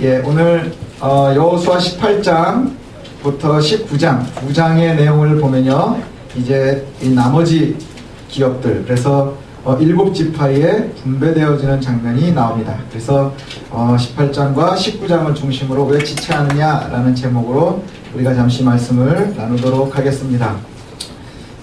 예, 오늘 여호수아 18장부터 19장 두 장의 내용을 보면요, 이제 이 나머지 기업들, 그래서 7지파에 분배되어지는 장면이 나옵니다. 그래서 18장과 19장을 중심으로 왜 지체하느냐라는 제목으로 우리가 잠시 말씀을 나누도록 하겠습니다.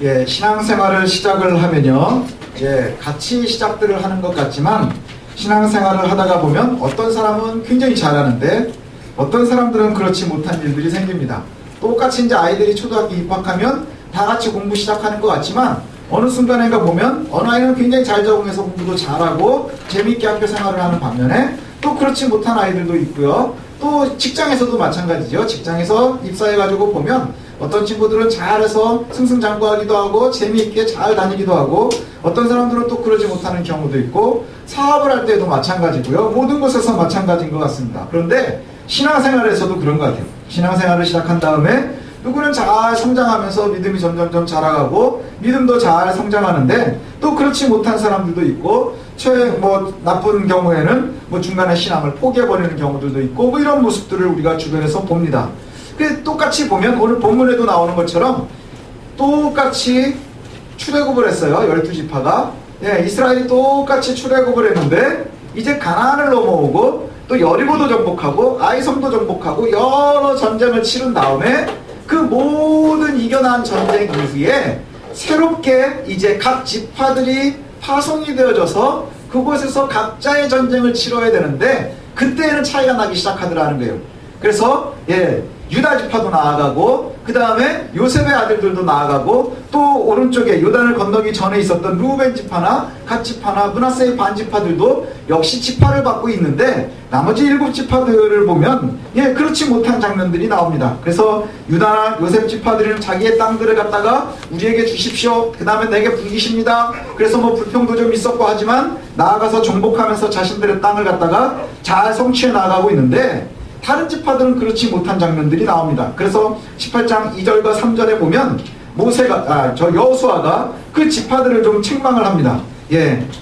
예, 신앙생활을 시작을 하면요, 예, 같이 시작들을 하는 것 같지만 신앙생활을 하다가 보면 어떤 사람은 굉장히 잘하는데 어떤 사람들은 그렇지 못한 일들이 생깁니다. 똑같이 이제 아이들이 초등학교 입학하면 다 같이 공부 시작하는 것 같지만 어느 순간인가 보면 어느 아이는 굉장히 잘 적응해서 공부도 잘하고 재미있게 학교 생활을 하는 반면에 또 그렇지 못한 아이들도 있고요. 또 직장에서도 마찬가지죠. 직장에서 입사해가지고 보면 어떤 친구들은 잘해서 승승장구하기도 하고 재미있게 잘 다니기도 하고 어떤 사람들은 또 그러지 못하는 경우도 있고 사업을 할 때도 마찬가지고요. 모든 곳에서 마찬가지인 것 같습니다. 그런데 신앙생활에서도 그런 것 같아요. 신앙생활을 시작한 다음에 누구는 잘 성장하면서 믿음이 점점점 자라가고 믿음도 잘 성장하는데 또 그렇지 못한 사람들도 있고 나쁜 경우에는 중간에 신앙을 포기해버리는 경우들도 있고 이런 모습들을 우리가 주변에서 봅니다. 똑같이 보면 오늘 본문에도 나오는 것처럼 똑같이 출애굽을 했어요. 12지파가. 예, 이스라엘이 똑같이 출애굽을 했는데 이제 가나안을 넘어오고 또 여리고도 정복하고 아이섬도 정복하고 여러 전쟁을 치른 다음에 그 모든 이겨난 전쟁 이후에 새롭게 이제 각 지파들이 파송이 되어져서 그곳에서 각자의 전쟁을 치러야 되는데 그때에는 차이가 나기 시작하더라는 거예요. 그래서 유다 지파도 나아가고 그 다음에 요셉의 아들들도 나아가고 또 오른쪽에 요단을 건너기 전에 있었던 루벤 지파나 갓 지파나 므낫세의 반 지파들도 역시 지파를 받고 있는데 나머지 7지파들을 보면 그렇지 못한 장면들이 나옵니다. 그래서 유다나 요셉 지파들은 자기의 땅들을 갖다가 우리에게 주십시오. 그 다음에 내게 분기십니다. 그래서 불평도 좀 있었고 하지만 나아가서 정복하면서 자신들의 땅을 갖다가 잘 성취해 나가고 있는데 다른 지파들은 그렇지 못한 장면들이 나옵니다. 그래서 18장 2절과 3절에 보면 여호수아가 그 지파들을 좀 책망을 합니다.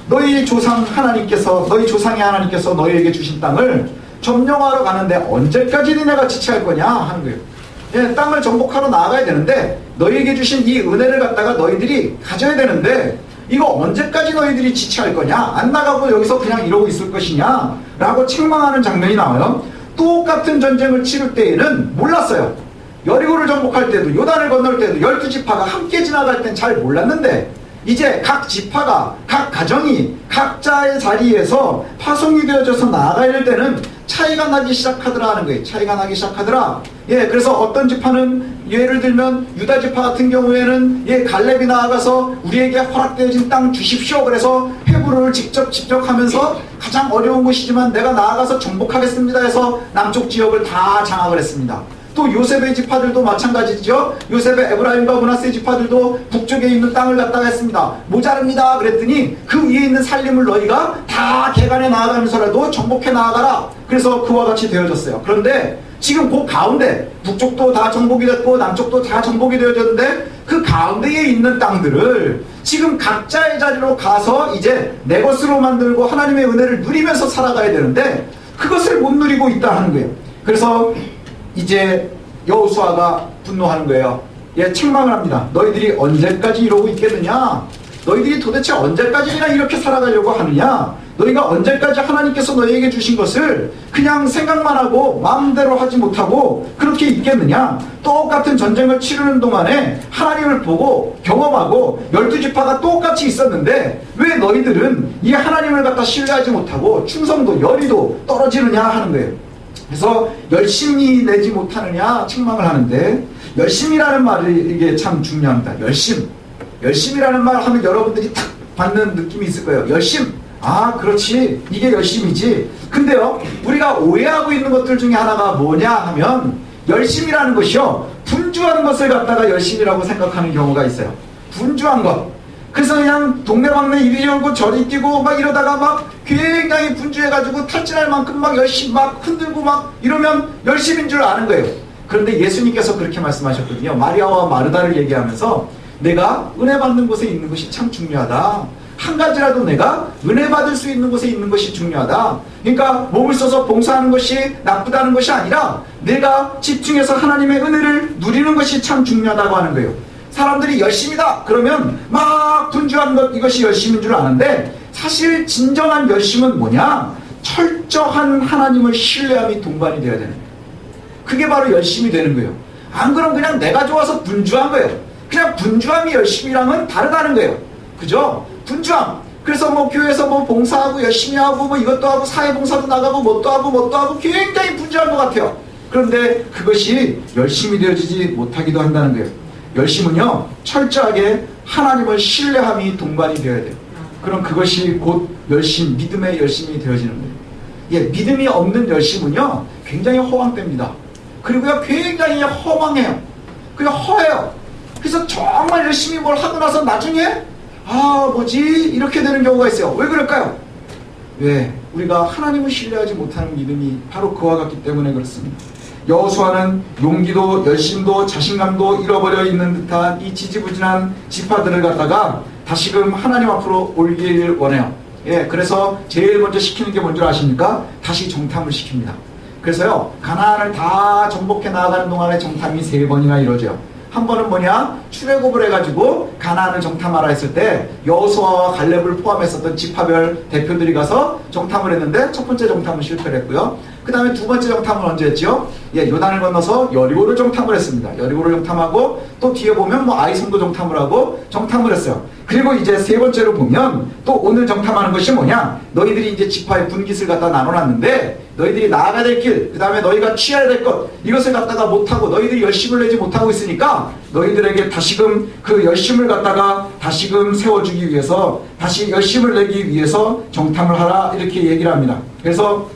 너희 조상의 하나님께서 너희에게 주신 땅을 점령하러 가는데 언제까지 니네가 지체할 거냐 하는 거예요. 땅을 정복하러 나아가야 되는데 너희에게 주신 이 은혜를 갖다가 너희들이 가져야 되는데 이거 언제까지 너희들이 지체할 거냐, 안 나가고 여기서 그냥 이러고 있을 것이냐 라고 책망하는 장면이 나와요. 똑같은 전쟁을 치를 때에는 몰랐어요. 여리고를 정복할 때도 요단을 건널 때도 12지파가 함께 지나갈 땐 잘 몰랐는데 이제 각 지파가 각 가정이 각자의 자리에서 파송이 되어져서 나아가야 될 때는 차이가 나기 시작하더라 하는 거예요. 차이가 나기 시작하더라. 그래서 어떤 지파는 예를 들면 유다 지파 같은 경우에는 갈렙이 나아가서 우리에게 허락되어진 땅 주십시오. 그래서 회부를 직접 하면서 가장 어려운 곳이지만 내가 나아가서 정복하겠습니다 해서 남쪽 지역을 다 장악을 했습니다. 또 요셉의 지파들도 마찬가지죠. 요셉의 에브라임과 므낫세 지파들도 북쪽에 있는 땅을 갖다가 했습니다. 모자릅니다 그랬더니 그 위에 있는 살림을 너희가 다 개간에 나아가면서라도 정복해 나아가라. 그래서 그와 같이 되어졌어요. 그런데 지금 그 가운데 북쪽도 다 정복이 됐고 남쪽도 다 정복이 되어졌는데 그 가운데에 있는 땅들을 지금 각자의 자리로 가서 이제 내 것으로 만들고 하나님의 은혜를 누리면서 살아가야 되는데 그것을 못 누리고 있다 하는 거예요. 그래서 이제 여호수아가 분노하는 거예요. 책망을 합니다. 너희들이 언제까지 이러고 있겠느냐? 너희들이 도대체 언제까지나 이렇게 살아가려고 하느냐? 너희가 언제까지 하나님께서 너희에게 주신 것을 그냥 생각만 하고 마음대로 하지 못하고 그렇게 있겠느냐? 똑같은 전쟁을 치르는 동안에 하나님을 보고 경험하고 12지파가 똑같이 있었는데 왜 너희들은 이 하나님을 갖다 신뢰하지 못하고 충성도 열의도 떨어지느냐 하는 거예요. 그래서 열심히 내지 못하느냐 책망을 하는데 열심이라는 말이 이게 참 중요합니다. 열심이라는 말 하면 여러분들이 탁 받는 느낌이 있을 거예요. 열심. 아, 그렇지. 이게 열심이지. 근데요, 우리가 오해하고 있는 것들 중에 하나가 뭐냐 하면 열심이라는 것이요, 분주하는 것을 갖다가 열심이라고 생각하는 경우가 있어요. 분주한 것. 그래서 그냥 동네방네 이리 오고 저리 뛰고 막 이러다가 막 굉장히 분주해가지고 탈진할 만큼 막 열심히 막 흔들고 막 이러면 열심인 줄 아는 거예요. 그런데 예수님께서 그렇게 말씀하셨거든요. 마리아와 마르다를 얘기하면서 내가 은혜 받는 곳에 있는 것이 참 중요하다. 한 가지라도 내가 은혜 받을 수 있는 곳에 있는 것이 중요하다. 그러니까 몸을 써서 봉사하는 것이 나쁘다는 것이 아니라 내가 집중해서 하나님의 은혜를 누리는 것이 참 중요하다고 하는 거예요. 사람들이 열심이다 그러면 막 분주한 것, 이것이 열심인 줄 아는데 사실 진정한 열심은 뭐냐? 철저한 하나님을 신뢰함이 동반이 되어야 되는 거예요. 그게 바로 열심이 되는 거예요. 안 그러면 그냥 내가 좋아서 분주한 거예요. 그냥 분주함이 열심이랑은 다르다는 거예요. 그죠? 분주함. 그래서 뭐 교회에서 뭐 봉사하고 열심히 하고 뭐 이것도 하고 사회봉사도 나가고 뭣도 하고 굉장히 분주한 것 같아요. 그런데 그것이 열심히 되어지지 못하기도 한다는 거예요. 열심은요, 철저하게 하나님을 신뢰함이 동반이 되어야 돼요. 그럼 그것이 곧 열심, 믿음의 열심이 되어지는 거예요. 예, 믿음이 없는 열심은요, 굉장히 허황됩니다. 그리고요, 굉장히 허망해요. 그냥 허해요. 그래서 정말 열심히 뭘 하고 나서 나중에 뭐지? 이렇게 되는 경우가 있어요. 왜 그럴까요? 왜? 우리가 하나님을 신뢰하지 못하는 믿음이 바로 그와 같기 때문에 그렇습니다. 여호수아는 용기도 열심도 자신감도 잃어버려 있는 듯한 이 지지부진한 지파들을 갖다가 다시금 하나님 앞으로 올리기를 원해요. 예, 그래서 제일 먼저 시키는 게 뭔지 아십니까? 다시 정탐을 시킵니다. 그래서요, 가나안을 다 정복해 나아가는 동안에 정탐이 3번이나 이루어져요. 한 번은 뭐냐? 출애굽을 해가지고 가나안을 정탐하라 했을 때 여호수아와 갈렙을 포함했었던 지파별 대표들이 가서 정탐을 했는데 첫 번째 정탐은 실패를 했고요. 그 다음에 두 번째 정탐은 언제 했죠? 예, 요단을 건너서 여리고를 정탐을 했습니다. 여리고를 정탐하고 또 뒤에 보면 뭐 아이성도 정탐을 하고 정탐을 했어요. 그리고 이제 세 번째로 보면 또 오늘 정탐하는 것이 뭐냐? 너희들이 이제 지파의 분깃을 갖다 나눠놨는데 너희들이 나아가야 될 길, 그 다음에 너희가 취해야 될 것, 이것을 갖다가 못하고 너희들이 열심을 내지 못하고 있으니까 너희들에게 다시금 그 열심을 갖다가 다시금 세워주기 위해서 다시 열심을 내기 위해서 정탐을 하라, 이렇게 얘기를 합니다. 그래서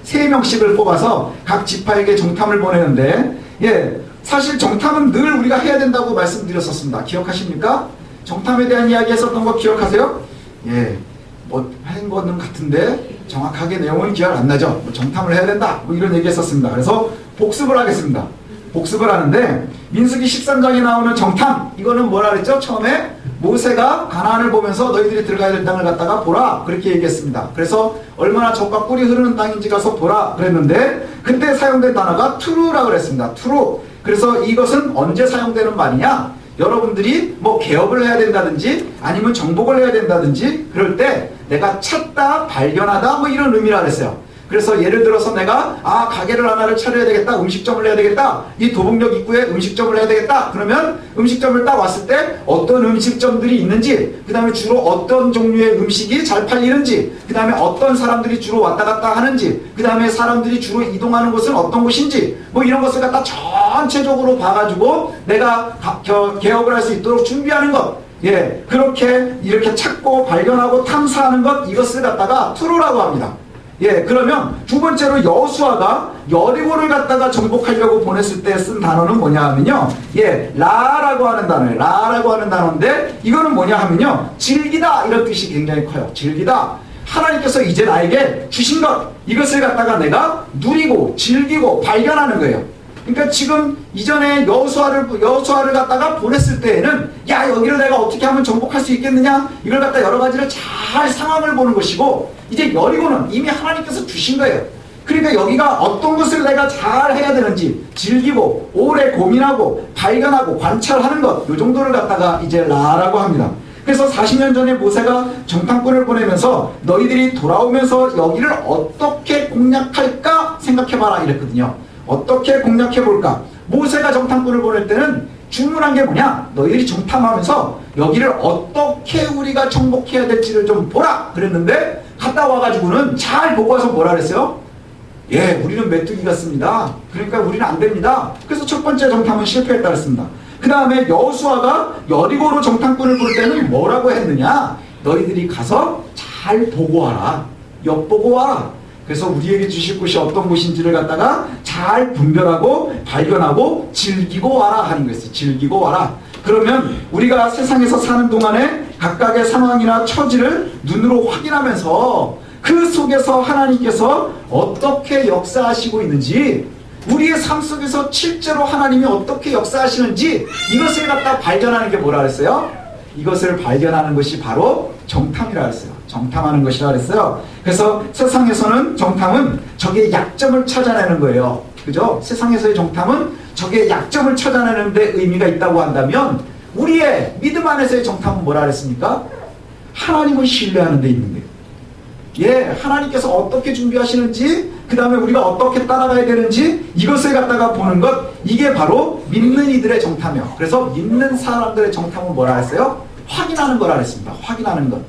3명씩을 뽑아서 각 지파에게 정탐을 보내는데, 예, 사실 정탐은 늘 우리가 해야 된다고 말씀드렸었습니다. 기억하십니까? 정탐에 대한 이야기 했었던 거 기억하세요? 예, 뭐 한 거는 같은데 정확하게 내용은 기억 안 나죠? 뭐 정탐을 해야 된다, 뭐 이런 얘기 했었습니다. 그래서 복습을 하겠습니다. 복습을 하는데 민수기 13장에 나오는 정탐, 이거는 뭐라 그랬죠? 처음에 모세가 가나안을 보면서 너희들이 들어가야 될 땅을 갖다가 보라, 그렇게 얘기했습니다. 그래서 얼마나 젖과 꿀이 흐르는 땅인지 가서 보라 그랬는데 그때 사용된 단어가 투루라고 그랬습니다. 투루. 그래서 이것은 언제 사용되는 말이냐? 여러분들이 뭐 개업을 해야 된다든지 아니면 정복을 해야 된다든지 그럴 때 내가 찾다, 발견하다, 뭐 이런 의미라 그랬어요. 그래서 예를 들어서 내가 가게를 하나를 차려야 되겠다, 음식점을 해야 되겠다, 이 도봉역 입구에 음식점을 해야 되겠다, 그러면 음식점을 딱 왔을 때 어떤 음식점들이 있는지, 그 다음에 주로 어떤 종류의 음식이 잘 팔리는지, 그 다음에 어떤 사람들이 주로 왔다 갔다 하는지, 그 다음에 사람들이 주로 이동하는 곳은 어떤 곳인지, 뭐 이런 것을 갖다 전체적으로 봐가지고 내가 개업을 할 수 있도록 준비하는 것, 예, 그렇게 이렇게 찾고 발견하고 탐사하는 것, 이것을 갖다가 투루라고 합니다. 예, 그러면 두 번째로 여호수아가 여리고를 갖다가 정복하려고 보냈을 때 쓴 단어는 뭐냐 하면요, 예, 라라고 하는 단어예요. 라라고 하는 단어인데 이거는 뭐냐 하면요, 즐기다, 이런 뜻이 굉장히 커요. 즐기다. 하나님께서 이제 나에게 주신 것, 이것을 갖다가 내가 누리고 즐기고 발견하는 거예요. 그러니까 지금 이전에 여호수아를 갖다가 보냈을 때에는 야, 여기를 내가 어떻게 하면 정복할 수 있겠느냐, 이걸 갖다 여러 가지를 잘 상황을 보는 것이고, 이제 여리고는 이미 하나님께서 주신 거예요. 그러니까 여기가 어떤 것을 내가 잘 해야 되는지 즐기고 오래 고민하고 발견하고 관찰하는 것, 이 정도를 갖다가 이제 라라고 합니다. 그래서 40년 전에 모세가 정탐꾼을 보내면서 너희들이 돌아오면서 여기를 어떻게 공략할까 생각해봐라 이랬거든요. 어떻게 공략해볼까? 모세가 정탐꾼을 보낼 때는 주문한 게 뭐냐? 너희들이 정탐하면서 여기를 어떻게 우리가 정복해야 될지를 좀 보라 그랬는데, 갔다 와가지고는 잘 보고 와서 뭐라 그랬어요? 예, 우리는 메뚜기 같습니다. 그러니까 우리는 안 됩니다. 그래서 첫 번째 정탐은 실패했다 그랬습니다. 그 다음에 여호수아가 여리고로 정탐꾼을 부를 때는 뭐라고 했느냐? 너희들이 가서 잘 보고 와라, 엿보고 와라. 그래서 우리에게 주실 곳이 어떤 곳인지를 갖다가 잘 분별하고 발견하고 즐기고 와라 하는 거였어요. 즐기고 와라. 그러면 우리가 세상에서 사는 동안에 각각의 상황이나 처지를 눈으로 확인하면서 그 속에서 하나님께서 어떻게 역사하시고 있는지, 우리의 삶 속에서 실제로 하나님이 어떻게 역사하시는지, 이것을 갖다 발견하는 게 뭐라 그랬어요? 이것을 발견하는 것이 바로 정탐이라 했어요. 정탐하는 것이라 그랬어요. 그래서 세상에서는 정탐은 적의 약점을 찾아내는 거예요. 그죠? 세상에서의 정탐은 적의 약점을 찾아내는 데 의미가 있다고 한다면 우리의 믿음 안에서의 정탐은 뭐라 그랬습니까? 하나님을 신뢰하는 데 있는 거예요. 예, 하나님께서 어떻게 준비하시는지, 그 다음에 우리가 어떻게 따라가야 되는지 이것을 갖다가 보는 것, 이게 바로 믿는 이들의 정탐이에요. 그래서 믿는 사람들의 정탐은 뭐라 했어요? 확인하는 거라 그랬습니다. 확인하는 것.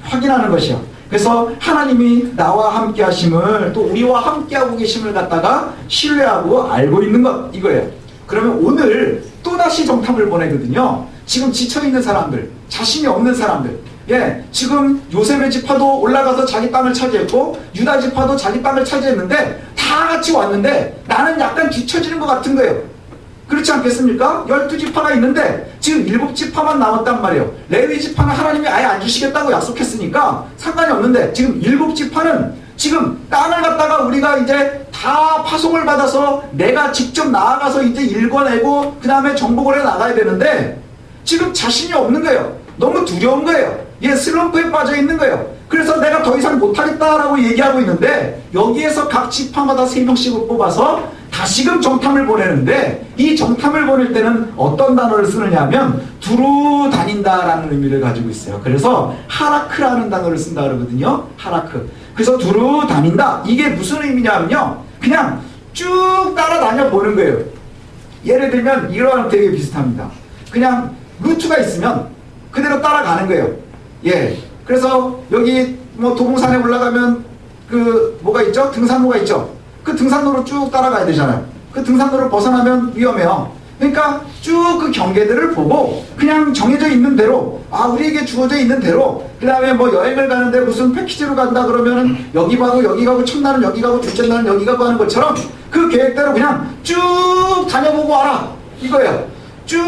확인하는 것이요. 그래서 하나님이 나와 함께 하심을, 또 우리와 함께 하고 계심을 갖다가 신뢰하고 알고 있는 것, 이거예요. 그러면 오늘 또다시 정탐을 보내거든요. 지금 지쳐있는 사람들, 자신이 없는 사람들, 예, 지금 요셉의 지파도 올라가서 자기 땅을 차지했고 유다 지파도 자기 땅을 차지했는데 다 같이 왔는데 나는 약간 뒤처지는 것 같은 거예요. 그렇지 않겠습니까? 12지파가 있는데 지금 7지파만 남았단 말이에요. 레위 지파는 하나님이 아예 안 주시겠다고 약속했으니까 상관이 없는데 지금 7지파는 지금 땅을 갖다가 우리가 이제 다 파송을 받아서 내가 직접 나아가서 이제 읽어내고 그 다음에 정복을 해 나가야 되는데 지금 자신이 없는 거예요. 너무 두려운 거예요. 예, 슬럼프에 빠져 있는 거예요. 그래서 내가 더 이상 못하겠다라고 얘기하고 있는데 여기에서 각 지파마다 3명씩을 뽑아서 다시금 정탐을 보내는데 이 정탐을 보낼 때는 어떤 단어를 쓰느냐 하면 두루 다닌다라는 의미를 가지고 있어요. 그래서 하라크라는 단어를 쓴다 그러거든요. 하라크. 그래서 두루 다닌다. 이게 무슨 의미냐면요. 그냥 쭉 따라다녀 보는 거예요. 예를 들면 이거랑 되게 비슷합니다. 그냥 루트가 있으면 그대로 따라가는 거예요. 예. 그래서 여기 뭐 도봉산에 올라가면 그 뭐가 있죠? 등산로가 있죠? 그 등산로로 쭉 따라가야 되잖아요. 그 등산로를 벗어나면 위험해요. 그러니까 쭉 그 경계들을 보고 그냥 정해져 있는 대로, 아, 우리에게 주어져 있는 대로, 그 다음에 뭐 여행을 가는데 무슨 패키지로 간다 그러면은 여기 가고 여기 가고 첫날은 여기 가고 둘째 날은 여기 가고 하는 것처럼 그 계획대로 그냥 쭉 다녀보고 와라. 이거예요. 쭉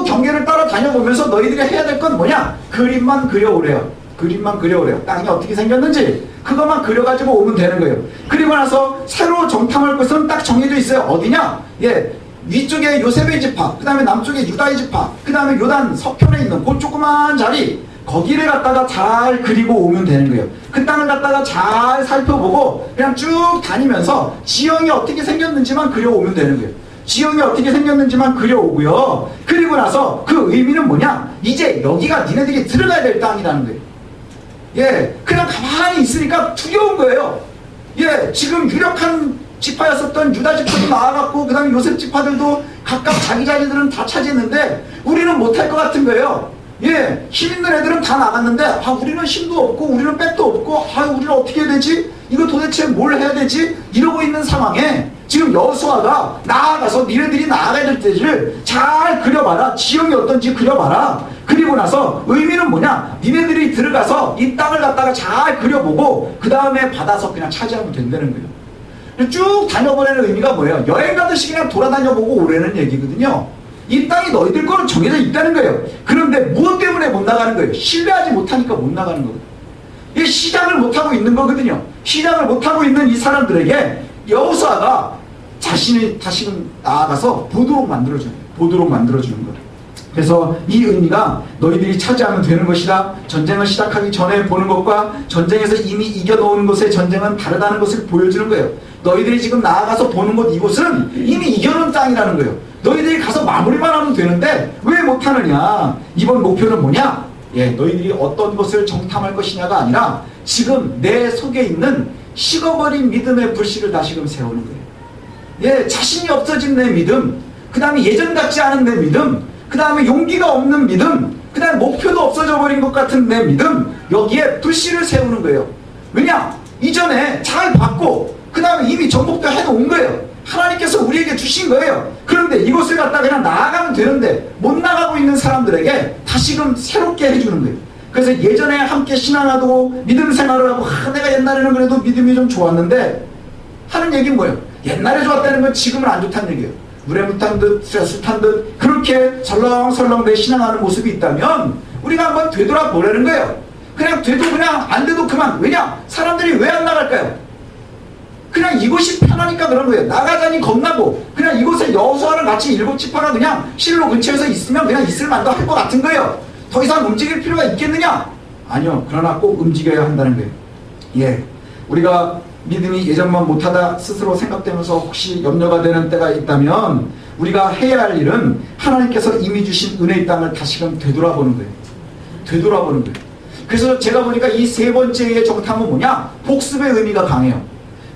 경계를 따라 다녀보면서 너희들이 해야 될 건 뭐냐? 그림만 그려오래요. 그림만 그려오래요. 땅이 어떻게 생겼는지 그것만 그려가지고 오면 되는 거예요. 그리고 나서 새로 정탐할 것은 딱 정해져 있어요. 어디냐? 예, 위쪽에 요셉의 지파, 그 다음에 남쪽에 유다의 지파, 그 다음에 요단 서편에 있는 그 조그만 자리, 거기를 갖다가 잘 그리고 오면 되는 거예요. 그 땅을 갖다가 잘 살펴보고 그냥 쭉 다니면서 지형이 어떻게 생겼는지만 그려오면 되는 거예요. 지형이 어떻게 생겼는지만 그려오고요. 그리고 나서 그 의미는 뭐냐? 이제 여기가 니네들이 들어가야 될 땅이라는 거예요. 예, 그냥 가만히 있으니까 두려운 거예요. 예, 지금 유력한 지파였었던 유다 지파도 나와갖고 그 다음에 요셉 지파들도 각각 자기 자리들은 다 차지했는데 우리는 못할 것 같은 거예요. 예, 힘 있는 애들은 다 나갔는데 아, 우리는 힘도 없고 우리는 백도 없고 아, 우리는 어떻게 해야 되지? 이거 도대체 뭘 해야 되지? 이러고 있는 상황에 지금 여호수아가 나아가서 니네들이 나아가야 될 때를 잘 그려봐라. 지형이 어떤지 그려봐라. 그리고 나서 의미는 뭐냐? 니네들이 들어가서 이 땅을 갖다가 잘 그려보고 그 다음에 받아서 그냥 차지하면 된다는 거예요. 쭉 다녀보내는 의미가 뭐예요? 여행 가듯이 그냥 돌아다녀보고 오라는 얘기거든요. 이 땅이 너희들 거는 정해져 있다는 거예요. 그런데 무엇 때문에 못 나가는 거예요? 신뢰하지 못하니까 못 나가는 거거든요. 이 시작을 못하고 있는 거거든요. 시작을 못하고 있는 이 사람들에게 여호수아가 자신이 다시금 나아가서 보도록 만들어주는 거예요. 보도록 만들어주는 거예요. 그래서 이 의미가 너희들이 차지하면 되는 것이다. 전쟁을 시작하기 전에 보는 것과 전쟁에서 이미 이겨놓은 것의 전쟁은 다르다는 것을 보여주는 거예요. 너희들이 지금 나아가서 보는 곳 이곳은 이미 이겨놓은 땅이라는 거예요. 너희들이 가서 마무리만 하면 되는데 왜 못하느냐? 이번 목표는 뭐냐? 예, 너희들이 어떤 것을 정탐할 것이냐가 아니라 지금 내 속에 있는 식어버린 믿음의 불씨를 다시금 세우는 거예요. 예, 자신이 없어진 내 믿음, 그 다음에 예전 같지 않은 내 믿음, 그 다음에 용기가 없는 믿음, 그 다음에 목표도 없어져 버린 것 같은 내 믿음, 여기에 불씨를 세우는 거예요. 왜냐? 이전에 잘 받고 그 다음에 이미 정복도 해놓은 거예요. 하나님께서 우리에게 주신 거예요. 그런데 이곳을 갖다 그냥 나아가면 되는데 못 나가고 있는 사람들에게 다시금 새롭게 해주는 거예요. 그래서 예전에 함께 신앙하고 믿음 생활을 하고 내가 옛날에는 그래도 믿음이 좀 좋았는데 하는 얘기는 뭐예요? 옛날에 좋았다는 건 지금은 안 좋다는 얘기예요. 물에 묻한 듯 쇠수 탄 듯 그렇게 설렁설렁 내 신앙하는 모습이 있다면 우리가 한번 되돌아보라는 거예요. 그냥 돼도 그냥 안 돼도 그만. 왜냐? 사람들이 왜 안 나갈까요? 그냥 이곳이 편하니까 그런 거예요. 나가자니 겁나고 그냥 이곳에 여호수아랑 같이 7지파가 그냥 실로 근처에서 있으면 그냥 있을 만도 할 것 같은 거예요. 더 이상 움직일 필요가 있겠느냐? 아니요. 그러나 꼭 움직여야 한다는 거예요. 예, 우리가 믿음이 예전만 못하다 스스로 생각되면서 혹시 염려가 되는 때가 있다면 우리가 해야 할 일은 하나님께서 이미 주신 은혜의 땅을 다시금 되돌아보는 거예요. 되돌아보는 거예요. 그래서 제가 보니까 이 세 번째의 정탐은 뭐냐? 복습의 의미가 강해요.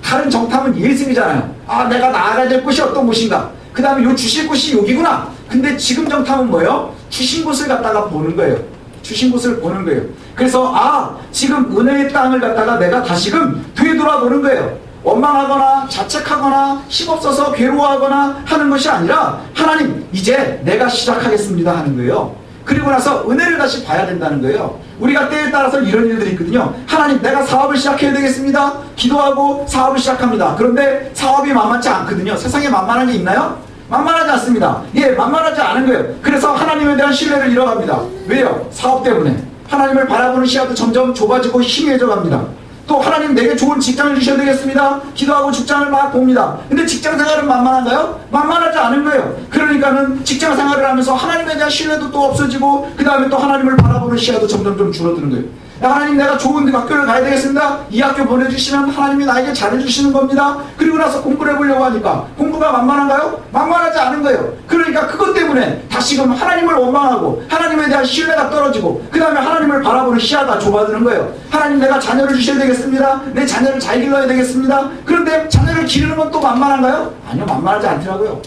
다른 정탐은 예승이잖아요. 아, 내가 나아가야 될 곳이 어떤 곳인가? 그 다음에 요 주실 곳이 여기구나. 근데 지금 정탐은 뭐예요? 주신 곳을 갖다가 보는 거예요. 주신 곳을 보는 거예요. 그래서 지금 은혜의 땅을 갖다가 내가 다시금 되돌아보는 거예요. 원망하거나 자책하거나 힘없어서 괴로워하거나 하는 것이 아니라 하나님, 이제 내가 시작하겠습니다 하는 거예요. 그리고 나서 은혜를 다시 봐야 된다는 거예요. 우리가 때에 따라서 이런 일들이 있거든요. 하나님, 내가 사업을 시작해야 되겠습니다. 기도하고 사업을 시작합니다. 그런데 사업이 만만치 않거든요. 세상에 만만한 게 있나요? 만만하지 않습니다. 예, 만만하지 않은 거예요. 그래서 하나님에 대한 신뢰를 잃어갑니다. 왜요? 사업 때문에. 하나님을 바라보는 시야도 점점 좁아지고 희미해져 갑니다. 또 하나님, 내게 좋은 직장을 주셔야 되겠습니다. 기도하고 직장을 막 봅니다. 근데 직장 생활은 만만한가요? 만만하지 않은 거예요. 그러니까는 직장 생활을 하면서 하나님에 대한 신뢰도 또 없어지고 그 다음에 또 하나님을 바라보는 시야도 점점 좀 줄어드는 거예요. 하나님, 내가 좋은 학교를 가야 되겠습니다. 이 학교 보내주시면 하나님이 나에게 잘해주시는 겁니다. 그리고 나서 공부를 해보려고 하니까 공부가 만만한가요? 만만하지 않은 거예요. 그러니까 그것 때문에 다시금 하나님을 원망하고 하나님에 대한 신뢰가 떨어지고 그 다음에 하나님을 바라보는 시야가 좁아지는 거예요. 하나님, 내가 자녀를 주셔야 되겠습니다. 내 자녀를 잘 길러야 되겠습니다. 그런데 자녀를 기르는 건 또 만만한가요? 아니요, 만만하지 않더라고요.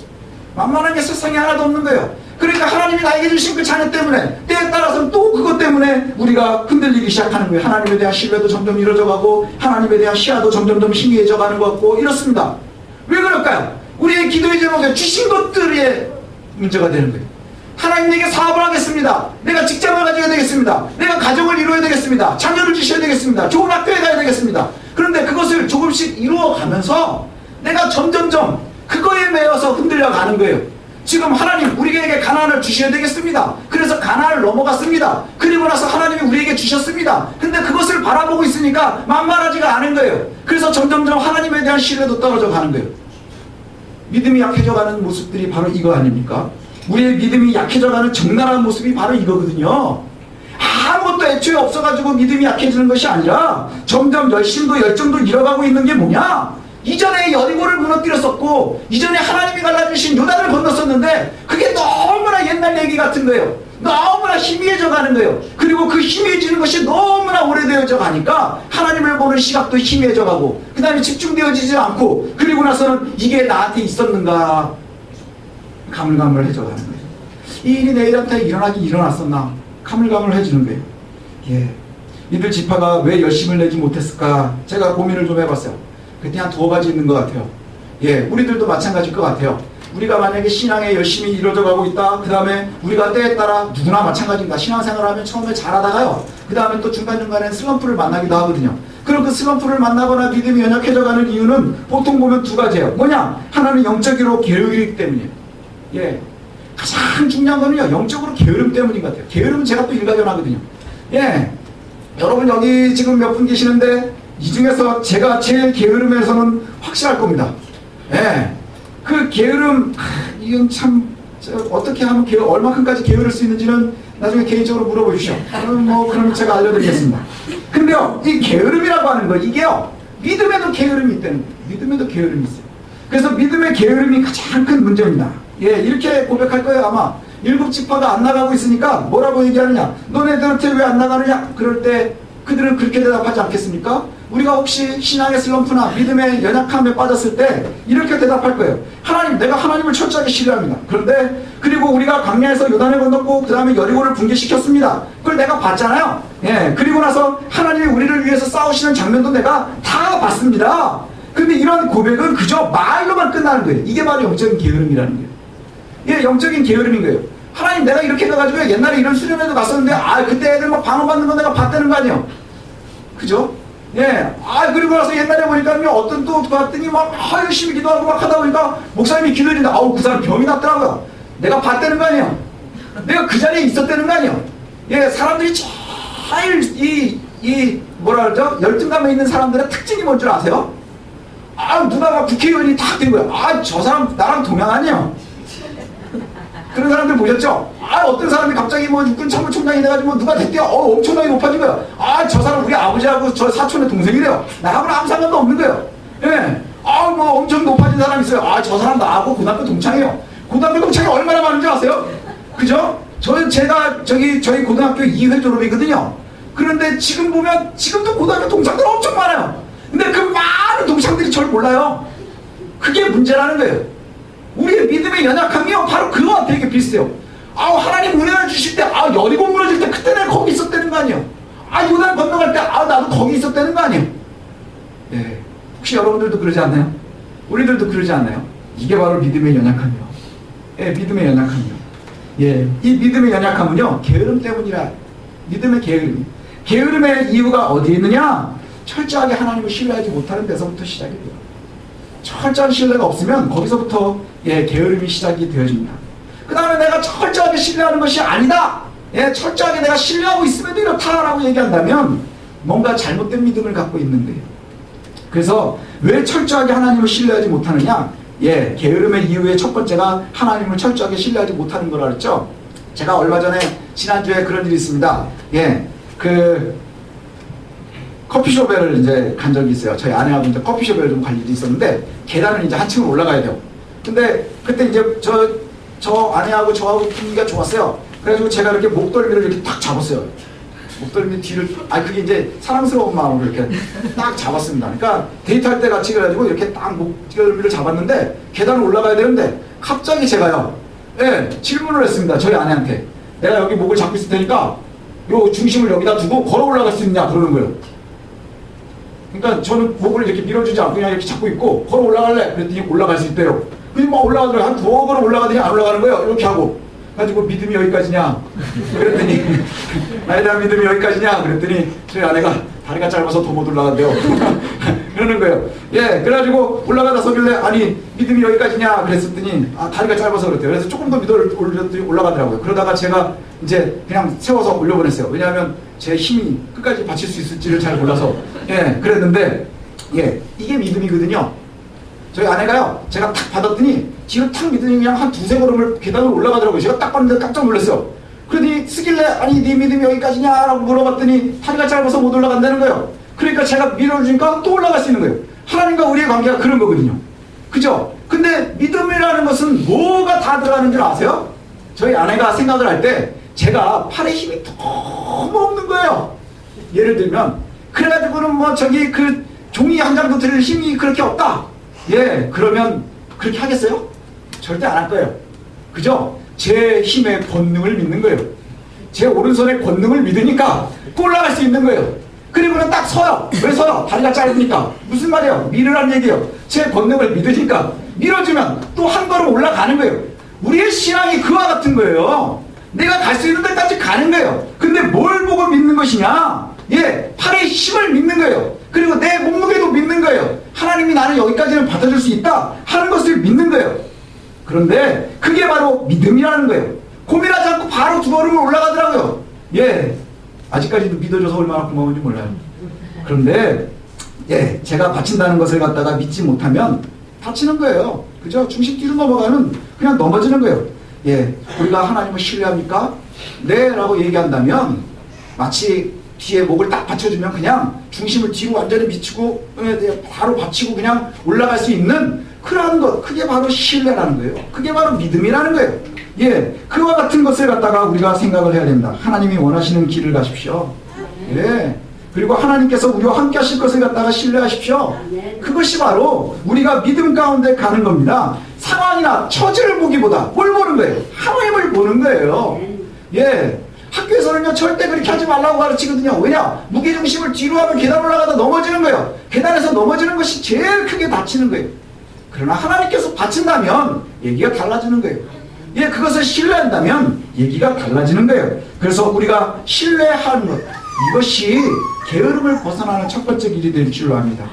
만만한 게 세상에 하나도 없는 거예요. 그러니까 하나님이 나에게 주신 그 자녀 때문에 때에 따라서는 또 그것 때문에 우리가 흔들리기 시작하는 거예요. 하나님에 대한 신뢰도 점점 이루어져 가고 하나님에 대한 시야도 점점 희미해져 가는 것 같고 이렇습니다. 왜 그럴까요? 우리의 기도의 제목에 주신 것들의 문제가 되는 거예요. 하나님, 내게 사업을 하겠습니다. 내가 직장을 가져야 되겠습니다. 내가 가정을 이루어야 되겠습니다. 자녀를 주셔야 되겠습니다. 좋은 학교에 가야 되겠습니다. 그런데 그것을 조금씩 이루어가면서 내가 점점점 그거에 매여서 흔들려 가는 거예요. 지금 하나님, 우리에게 가나안을 주셔야 되겠습니다. 그래서 가나안을 넘어갔습니다. 그리고 나서 하나님이 우리에게 주셨습니다. 근데 그것을 바라보고 있으니까 만만하지가 않은 거예요. 그래서 점점점 하나님에 대한 신뢰도 떨어져 가는 거예요. 믿음이 약해져 가는 모습들이 바로 이거 아닙니까? 우리의 믿음이 약해져 가는 적나라한 모습이 바로 이거거든요. 아무것도 애초에 없어가지고 믿음이 약해지는 것이 아니라 점점 열심도 열정도 잃어가고 있는 게 뭐냐? 이전에 여리고를 무너뜨렸었고 이전에 하나님이 갈라주신 요단을 건넜었는데 그게 너무나 옛날 얘기 같은 거예요. 너무나 희미해져 가는 거예요. 그리고 그 희미해지는 것이 너무나 오래되어져 가니까 하나님을 보는 시각도 희미해져 가고 그 다음에 집중되어지지 않고 그리고 나서는 이게 나한테 있었는가 가물가물해져 가는 거예요. 이 일이 내일한테 일어났었나 가물가물해지는 거예요. 예, 이들 지파가 왜 열심을 내지 못했을까 제가 고민을 좀 해봤어요. 그때 한 두어 가지 있는 것 같아요. 예, 우리들도 마찬가지일 것 같아요. 우리가 만약에 신앙에 열심히 이루어져 가고 있다. 그 다음에 우리가 때에 따라 누구나 마찬가지입니다. 신앙생활을 하면 처음에 잘하다가요. 그 다음에 또 중간중간에 슬럼프를 만나기도 하거든요. 그럼 그 슬럼프를 만나거나 믿음이 연약해져 가는 이유는 보통 보면 두 가지예요. 뭐냐? 하나는 영적으로 게으르기 때문이에요. 예, 가장 중요한 거는요, 영적으로 게으름 때문인 것 같아요. 게으름은 제가 또 일가견하거든요. 예, 여러분 여기 지금 몇 분 계시는데 이 중에서 제가 제일 게으름에서는 확실할 겁니다. 예, 그 게으름, 이건 참 어떻게 하면 얼마큼까지 게으를 수 있는지는 나중에 개인적으로 물어보십시오. 그럼 제가 알려드리겠습니다. 근데요, 이 게으름이라고 하는 거, 이게요, 믿음에도 게으름이 있다는 거예요. 믿음에도 게으름이 있어요. 그래서 믿음의 게으름이 가장 큰 문제입니다. 예, 이렇게 고백할 거예요. 아마 일곱 지파가 안 나가고 있으니까 뭐라고 얘기하느냐? 너네들한테 왜 안 나가느냐? 그럴 때 그들은 그렇게 대답하지 않겠습니까? 우리가 혹시 신앙의 슬럼프나 믿음의 연약함에 빠졌을 때 이렇게 대답할 거예요. 하나님, 내가 하나님을 철저하게 신뢰합니다. 그런데 그리고 우리가 광야에서 요단을 건넜고 그 다음에 여리고를 붕괴시켰습니다. 그걸 내가 봤잖아요. 예, 그리고 나서 하나님이 우리를 위해서 싸우시는 장면도 내가 다 봤습니다. 근데 이런 고백은 그저 말로만 끝나는 거예요. 이게 바로 영적인 게으름이라는 거예요. 예, 영적인 게으름인 거예요. 하나님, 내가 이렇게 가가지고 옛날에 이런 수련회도 갔었는데 그때 애들 막 방언받는 거 내가 봤다는 거 아니에요. 그죠? 예, 그리고 나서 옛날에 보니까 어떤 또 봤더니 막 열심히 기도하고 막 하다 보니까 목사님이 기도해준다. 그 사람 병이 났더라고요. 내가 봤다는 거 아니에요. 내가 그 자리에 있었다는 거 아니에요. 예, 사람들이 제일 뭐라 그러죠? 열등감에 있는 사람들의 특징이 뭔 줄 아세요? 누나가 국회의원이 탁 된 거야. 저 사람 나랑 동양 아니에요. 그런 사람들 보셨죠? 어떤 사람이 갑자기 뭐 육군 참모총장이 돼가지고 누가 됐대요. 엄청나게 높아진 거예요. 저 사람 우리 아버지하고 저 사촌의 동생이래요. 나하고는 아무 상관도 없는 거예요. 예. 뭐 엄청 높아진 사람이 있어요. 저 사람 나하고 고등학교 동창이에요. 고등학교 동창이 얼마나 많은지 아세요? 그죠? 제가 저희 고등학교 2회 졸업이거든요. 그런데 지금 보면 지금도 고등학교 동창들 엄청 많아요. 근데 그 많은 동창들이 저를 몰라요. 그게 문제라는 거예요. 우리의 믿음의 연약함이요 바로 그거와 되게 비슷해요. 하나님 은혜를 주실 때 여리고 무너질 때 그때 내가 거기 있었다는 거 아니에요. 요단 건너갈 때 나도 거기 있었다는 거 아니에요. 예. 혹시 여러분들도 그러지 않나요? 우리들도 그러지 않나요? 이게 바로 믿음의 연약함이요. 예, 믿음의 연약함이요. 예, 이 믿음의 연약함은요 게으름 때문이라. 믿음의 게으름. 게으름의 이유가 어디에 있느냐? 철저하게 하나님을 신뢰하지 못하는 데서부터 시작이 돼요. 철저한 신뢰가 없으면 거기서부터 게으름이 시작이 되어집니다. 그 다음에 내가 철저하게 신뢰하는 것이 아니다. 철저하게 내가 신뢰하고 있음에도 이렇다라고 얘기한다면 뭔가 잘못된 믿음을 갖고 있는 거예요. 그래서 왜 철저하게 하나님을 신뢰하지 못하느냐? 게으름의 이유의 첫 번째가 하나님을 철저하게 신뢰하지 못하는 거라 그랬죠. 제가 얼마 전에 지난주에 그런 일이 있습니다. 커피숍에를 이제 간 적이 있어요. 저희 아내하고 이제 커피숍에 좀 갈 일이 있었는데 계단을 이제 한층을 올라가야 돼요. 근데 그때 이제 저 아내하고 저하고 분위기가 좋았어요. 그래가지고 제가 이렇게 목덜미를 이렇게 딱 잡았어요. 목덜미 뒤를 그게 이제 사랑스러운 마음으로 이렇게 딱 잡았습니다. 그러니까 데이트할 때 같이 그래가지고 이렇게 딱 목덜미를 잡았는데 계단을 올라가야 되는데 갑자기 제가요 질문을 했습니다. 저희 아내한테 내가 여기 목을 잡고 있을 테니까 요 중심을 여기다 두고 걸어 올라갈 수 있냐 그러는 거예요. 그러니까 저는 목을 이렇게 밀어주지 않고 그냥 이렇게 잡고 있고 걸어 올라갈래? 그랬더니 올라갈 수 있대요. 그래서 막 올라가더라고요. 한 두어 걸음 올라가더니 안 올라가는 거예요. 이렇게 하고. 가지고 믿음이 여기까지냐? 그랬더니 나에 대한 믿음이 여기까지냐? 그랬더니 저희 아내가 다리가 짧아서 더 못 올라간대요. 그러는 거예요. 그래가지고 올라가다 서길래 아니 믿음이 여기까지냐? 그랬더니 다리가 짧아서 그랬대요. 그래서 조금 더 올렸더니 올라가더라고요. 그러다가 제가 이제 그냥 세워서 올려보냈어요. 왜냐하면 제 힘이 끝까지 받칠 수 있을지를 잘 몰라서 그랬는데 이게 믿음이거든요. 저희 아내가요 제가 탁 받았더니 뒤로 탁 믿더니 그냥 한 두세 걸음을 계단을 올라가더라고요. 제가 딱 봤는데 깜짝 놀랐어요. 그러더니 쓰길래 아니 네 믿음이 여기까지냐 라고 물어봤더니 다리가 짧아서 못 올라간다는 거예요. 그러니까 제가 밀어주니까 또 올라갈 수 있는 거예요. 하나님과 우리의 관계가 그런 거거든요. 그죠? 근데 믿음이라는 것은 뭐가 다 들어가는 줄 아세요? 저희 아내가 생각을 할 때 제가 팔에 힘이 너무 없는 거예요. 예를 들면 그래가지고는 뭐 저기 그 종이 한 장도 들을 힘이 그렇게 없다. 그러면 그렇게 하겠어요? 절대 안 할 거예요. 그죠? 제 힘의 권능을 믿는 거예요. 제 오른손의 권능을 믿으니까 올라갈 수 있는 거예요. 그리고는 딱 서요. 왜 서요? 다리가 짧으니까. 무슨 말이에요? 밀으라는 얘기예요. 제 권능을 믿으니까 밀어주면 또 한 걸음 올라가는 거예요. 우리의 신앙이 그와 같은 거예요. 내가 갈 수 있는 데까지 가는 거예요. 근데 뭘 보고 믿는 것이냐? 팔의 힘을 믿는 거예요. 그리고 내 몸무게도 믿는 거예요. 하나님이 나는 여기까지는 받아줄 수 있다 하는 것을 믿는 거예요. 그런데 그게 바로 믿음이라는 거예요. 고민하지 않고 바로 두 걸음을 올라가더라고요. 아직까지도 믿어줘서 얼마나 고마운지 몰라요. 그런데 제가 바친다는 것을 갖다가 믿지 못하면 다치는 거예요. 그죠? 중심 뒤로 넘어가는 그냥 넘어지는 거예요. 우리가 하나님을 신뢰합니까? 네 라고 얘기한다면 마치 뒤에 목을 딱 받쳐주면 그냥 중심을 뒤로 완전히 미치고 바로 받치고 그냥 올라갈 수 있는 그러한 것, 그게 바로 신뢰라는 거예요. 그게 바로 믿음이라는 거예요. 그와 같은 것을 갖다가 우리가 생각을 해야 된다. 하나님이 원하시는 길을 가십시오. 그리고 하나님께서 우리와 함께 하실 것을 갖다가 신뢰하십시오. 그것이 바로 우리가 믿음 가운데 가는 겁니다. 상황이나 처지를 보기보다 뭘 보는 거예요? 하나님을 보는 거예요. 학교에서는요 절대 그렇게 하지 말라고 가르치거든요. 왜냐? 무게중심을 뒤로 하면 계단 올라가다 넘어지는 거예요. 계단에서 넘어지는 것이 제일 크게 다치는 거예요. 그러나 하나님께서 바친다면 얘기가 달라지는 거예요. 그것을 신뢰한다면 얘기가 달라지는 거예요. 그래서 우리가 신뢰하는 것, 이것이 게으름을 벗어나는 첫 번째 길이 될 줄로 압니다.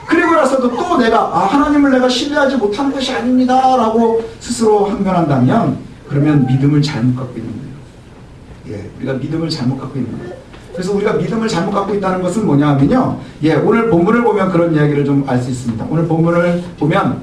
그리고 나서도 또 내가 하나님을 내가 신뢰하지 못하는 것이 아닙니다 라고 스스로 항변한다면 그러면 믿음을 잘못 갖고 있는 거예요. 우리가 믿음을 잘못 갖고 있는 거예요. 그래서 우리가 믿음을 잘못 갖고 있다는 것은 뭐냐 하면요, 오늘 본문을 보면 그런 이야기를 좀 알 수 있습니다. 오늘 본문을 보면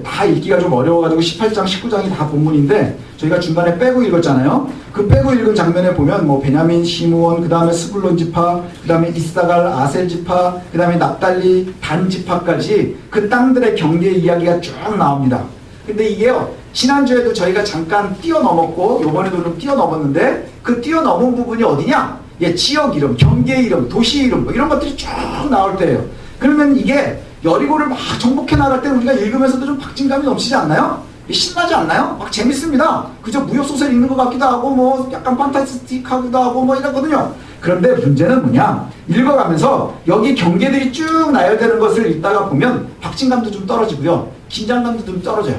다 읽기가 좀 어려워가지고 18장 19장이 다 본문인데 저희가 중간에 빼고 읽었잖아요. 그 빼고 읽은 장면에 보면 뭐 베냐민, 시므온, 그 다음에 스불론 지파, 그 다음에 이사갈, 아셀 지파, 그 다음에 납달리, 단 지파까지 그 땅들의 경계 이야기가 쭉 나옵니다. 근데 이게요, 지난주에도 저희가 잠깐 뛰어넘었고 요번에도 좀 뛰어넘었는데 그 뛰어넘은 부분이 어디냐? 예, 지역 이름, 경계 이름, 도시 이름 뭐 이런 것들이 쭉 나올 때예요. 그러면 이게 여리고를 막 정복해 나갈 때 우리가 읽으면서도 좀 박진감이 넘치지 않나요? 신나지 않나요? 막 재밌습니다. 그저 무협소설 읽는 것 같기도 하고 뭐 약간 판타스틱하기도 하고 뭐 이러거든요. 그런데 문제는 뭐냐? 읽어가면서 여기 경계들이 쭉 나열되는 것을 읽다가 보면 박진감도 좀 떨어지고요. 긴장감도 좀 떨어져요.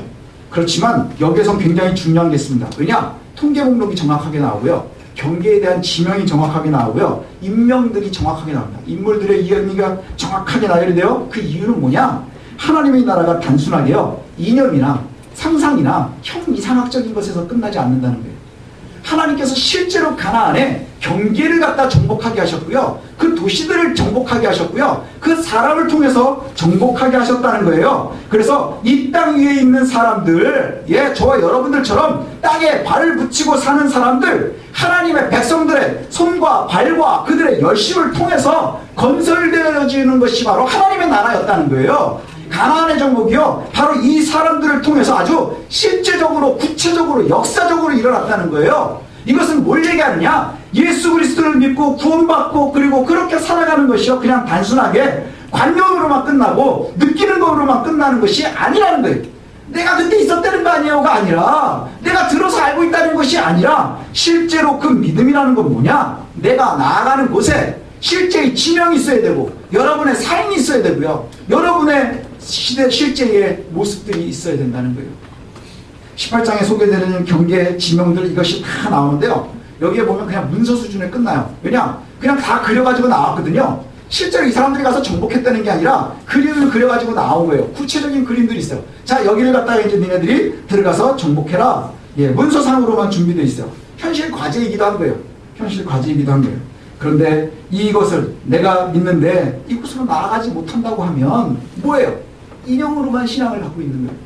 그렇지만 여기에선 굉장히 중요한 게 있습니다. 왜냐? 통계 목록이 정확하게 나오고요. 경계에 대한 지명이 정확하게 나오고요. 인명들이 정확하게 나옵니다. 인물들의 이야기가 정확하게 나열이 돼요. 그 이유는 뭐냐? 하나님의 나라가 단순하게요. 이념이나 상상이나 형이상학적인 것에서 끝나지 않는다는 거예요. 하나님께서 실제로 가나안에 경계를 갖다 정복하게 하셨고요. 그 도시들을 정복하게 하셨고요. 그 사람을 통해서 정복하게 하셨다는 거예요. 그래서 이 땅 위에 있는 사람들, 예, 저와 여러분들처럼 땅에 발을 붙이고 사는 사람들, 하나님의 백성들의 손과 발과 그들의 열심을 통해서 건설되어지는 것이 바로 하나님의 나라였다는 거예요. 가나안의 정복이요, 바로 이 사람들을 통해서 아주 실제적으로, 구체적으로, 역사적으로 일어났다는 거예요. 이것은 뭘 얘기하느냐? 예수 그리스도를 믿고 구원받고 그리고 그렇게 살아가는 것이요, 그냥 단순하게 관념으로만 끝나고 느끼는 것으로만 끝나는 것이 아니라는 거예요. 내가 그때 있었다는 거 아니에요가 아니라, 내가 들어서 알고 있다는 것이 아니라, 실제로 그 믿음이라는 건 뭐냐? 내가 나아가는 곳에 실제의 지명이 있어야 되고, 여러분의 삶이 있어야 되고요, 여러분의 실제의 모습들이 있어야 된다는 거예요. 18장에 소개되는 경계 지명들, 이것이 다 나오는데요, 여기에 보면 그냥 문서 수준에 끝나요. 왜냐? 그냥 다 그려가지고 나왔거든요. 실제로 이 사람들이 가서 정복했다는 게 아니라 그림을 그려가지고 나온 거예요. 구체적인 그림들이 있어요. 자, 여기를 갖다가 이제 니네들이 들어가서 정복해라. 예, 문서상으로만 준비되어 있어요. 현실 과제이기도 한 거예요. 현실 과제이기도 한 거예요. 그런데 이것을 내가 믿는데 이곳으로 나아가지 못한다고 하면 뭐예요? 인형으로만 신앙을 갖고 있는 거예요.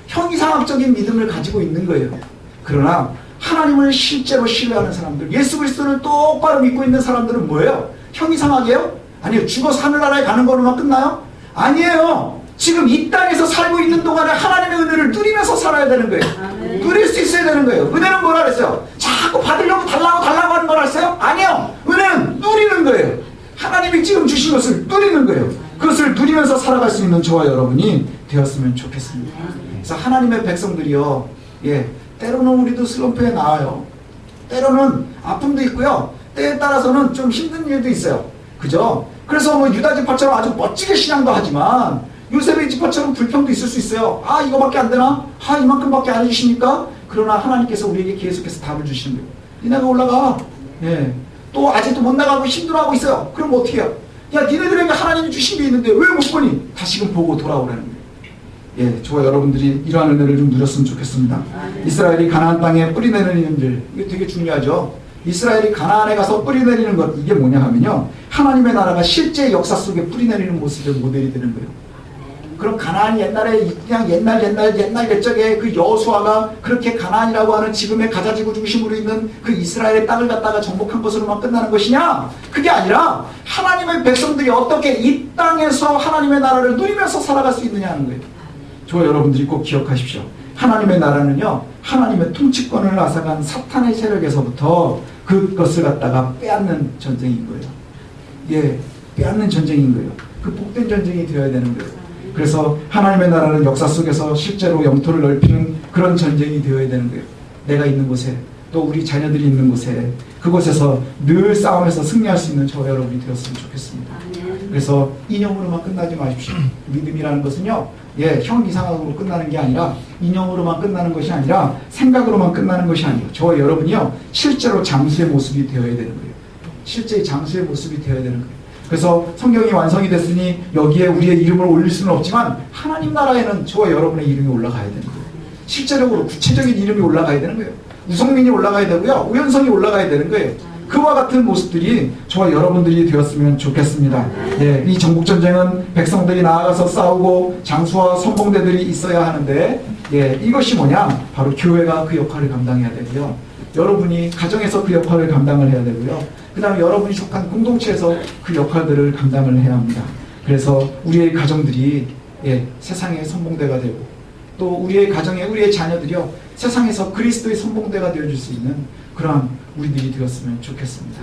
형이상학적인 믿음을 가지고 있는 거예요. 그러나 하나님을 실제로 신뢰하는 사람들, 예수 그리스도를 똑바로 믿고 있는 사람들은 뭐예요? 형이상학이에요? 아니요. 죽어서 하늘나라에 가는 거로만 끝나요? 아니에요. 지금 이 땅에서 살고 있는 동안에 하나님의 은혜를 누리면서 살아야 되는 거예요. 누릴 수 있어야 되는 거예요. 은혜는 뭐라 그랬어요? 자꾸 받으려고 달라고 하는 거라 했어요? 아니요. 은혜는 누리는 거예요. 하나님이 지금 주신 것을 누리는 거예요. 그것을 누리면서 살아갈 수 있는 저와 여러분이 되었으면 좋겠습니다. 그래서 하나님의 백성들이요, 예, 때로는 우리도 슬럼프에 나와요. 때로는 아픔도 있고요, 때에 따라서는 좀 힘든 일도 있어요. 그죠? 그래서 뭐 유다 지파처럼 아주 멋지게 신앙도 하지만 요셉의 지파처럼 불평도 있을 수 있어요. 아, 이거밖에 안 되나? 아, 이만큼밖에 안 해주십니까? 그러나 하나님께서 우리에게 계속해서 답을 주시는 거예요. 니네가 올라가. 예. 또 아직도 못 나가고 힘들어하고 있어요. 그럼 어떻게 해요? 야, 니네들에게 하나님이 주신 게 있는데 왜 못 보니? 다시금 보고 돌아오라는 거예요. 예, 저와 여러분들이 이러한 은혜를 좀 누렸으면 좋겠습니다. 이스라엘이 가나안 땅에 뿌리 내리는 일, 이게 되게 중요하죠. 이스라엘이 가나안에 가서 뿌리 내리는 것, 이게 뭐냐 하면요, 하나님의 나라가 실제 역사 속에 뿌리 내리는 모습의 모델이 되는 거예요. 그럼 가나안이 옛날에 그냥 옛날 옛적에 그 여호수아가 그렇게 가나안이라고 하는 지금의 가자지구 중심으로 있는 그 이스라엘의 땅을 갖다가 정복한 것으로만 끝나는 것이냐? 그게 아니라 하나님의 백성들이 어떻게 이 땅에서 하나님의 나라를 누리면서 살아갈 수 있느냐 하는 거예요. 저와 여러분들이 꼭 기억하십시오. 하나님의 나라는요, 하나님의 통치권을 앗아간 사탄의 세력에서부터 그것을 갖다가 빼앗는 전쟁인 거예요. 예, 빼앗는 전쟁인 거예요. 그 복된 전쟁이 되어야 되는 거예요. 그래서 하나님의 나라는 역사 속에서 실제로 영토를 넓히는 그런 전쟁이 되어야 되는 거예요. 내가 있는 곳에, 또 우리 자녀들이 있는 곳에, 그곳에서 늘 싸움에서 승리할 수 있는 저와 여러분이 되었으면 좋겠습니다. 그래서 인형으로만 끝나지 마십시오. 믿음이라는 것은요, 예, 형 이상으로 끝나는 게 아니라, 인형으로만 끝나는 것이 아니라 생각으로만 끝나는 것이 아니에요. 저와 여러분이요, 실제로 장수의 모습이 되어야 되는 거예요. 실제 장수의 모습이 되어야 되는 거예요. 그래서 성경이 완성이 됐으니 여기에 우리의 이름을 올릴 수는 없지만 하나님 나라에는 저와 여러분의 이름이 올라가야 되는 거예요. 실제적으로 구체적인 이름이 올라가야 되는 거예요. 우성민이 올라가야 되고요, 우현성이 올라가야 되는 거예요. 그와 같은 모습들이 저와 여러분들이 되었으면 좋겠습니다. 예, 이 전국전쟁은 백성들이 나아가서 싸우고 장수와 선봉대들이 있어야 하는데, 예, 이것이 뭐냐? 바로 교회가 그 역할을 감당해야 되고요. 여러분이 가정에서 그 역할을 감당을 해야 되고요. 그 다음에 여러분이 속한 공동체에서 그 역할들을 감당을 해야 합니다. 그래서 우리의 가정들이, 예, 세상의 선봉대가 되고, 또 우리의 가정에 우리의 자녀들이요, 세상에서 그리스도의 선봉대가 되어줄 수 있는 그러한 우리들이 되었으면 좋겠습니다.